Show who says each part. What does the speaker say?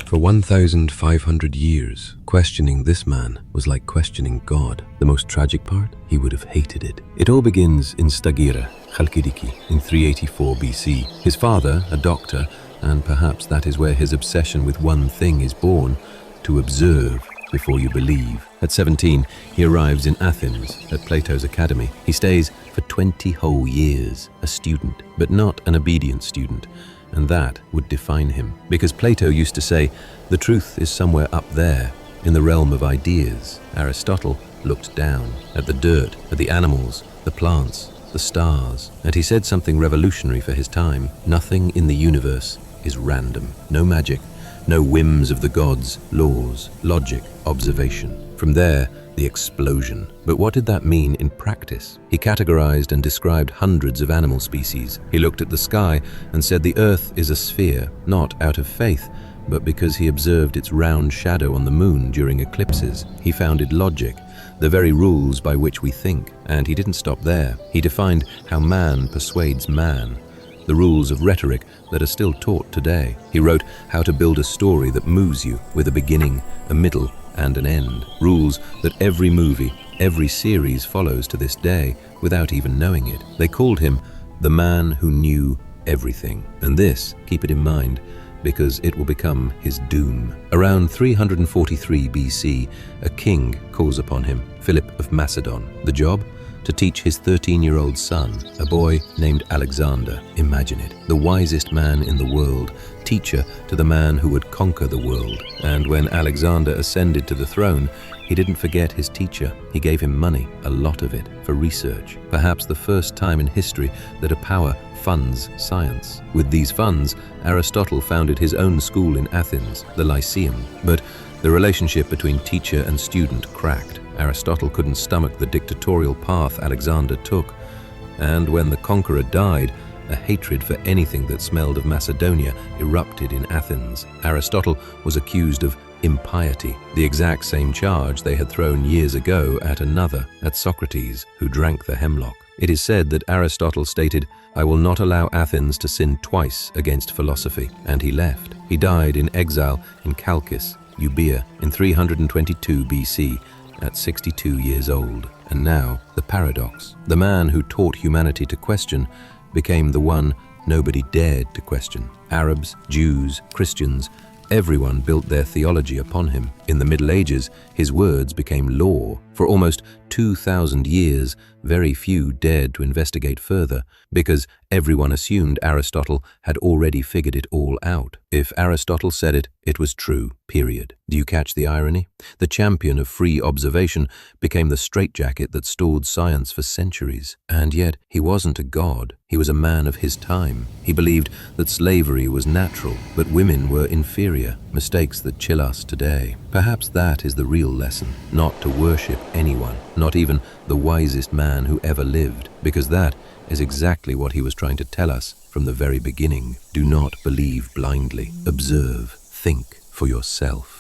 Speaker 1: For 1,500 years, questioning this man was like questioning God. The most tragic part? He would have hated it. It all begins in Stagira, Chalkidiki, in 384 BC. His father, a doctor, and perhaps that is where his obsession with one thing is born, to observe before you believe. At 17, he arrives in Athens, at Plato's academy. He stays for 20 whole years, a student, but not an obedient student. And that would define him. Because Plato used to say, the truth is somewhere up there, in the realm of ideas. Aristotle looked down at the dirt, at the animals, the plants, the stars. And he said something revolutionary for his time. Nothing in the universe is random. No magic, no whims of the gods, laws, logic, observation. From there, the explosion. But what did that mean in practice? He categorized and described hundreds of animal species. He looked at the sky and said the earth is a sphere, not out of faith, but because he observed its round shadow on the moon during eclipses. He founded logic, the very rules by which we think. And he didn't stop there. He defined how man persuades man, the rules of rhetoric that are still taught today. He wrote how to build a story that moves you with a beginning, a middle, and an end. Rules that every movie, every series follows to this day without even knowing it. They called him the man who knew everything. And this, keep it in mind, because it will become his doom. Around 343 BC, a king calls upon him, Philip of Macedon. The job? To teach his 13-year-old son, a boy named Alexander. Imagine it, the wisest man in the world, teacher to the man who would conquer the world. And when Alexander ascended to the throne, he didn't forget his teacher. He gave him money, a lot of it, for research. Perhaps the first time in history that a power funds science. With these funds, Aristotle founded his own school in Athens, the Lyceum. But the relationship between teacher and student cracked. Aristotle couldn't stomach the dictatorial path Alexander took. And when the conqueror died, a hatred for anything that smelled of Macedonia erupted in Athens. Aristotle was accused of impiety, the exact same charge they had thrown years ago at another, at Socrates, who drank the hemlock. It is said that Aristotle stated, "I will not allow Athens to sin twice against philosophy," and he left. He died in exile in Chalcis, Euboea, in 322 BC, at 62 years old. And now, the paradox. The man who taught humanity to question became the one nobody dared to question. Arabs, Jews, Christians, everyone built their theology upon him. In the Middle Ages, his words became law. For almost 2,000 years, very few dared to investigate further, because everyone assumed Aristotle had already figured it all out. If Aristotle said it, it was true, period. Do you catch the irony? The champion of free observation became the straitjacket that stored science for centuries. And yet, he wasn't a god. He was a man of his time. He believed that slavery was natural, but women were inferior, mistakes that chill us today. Perhaps that is the real lesson, not to worship anyone, not even the wisest man who ever lived, because that is exactly what he was trying to tell us from the very beginning. Do not believe blindly. Observe, think for yourself.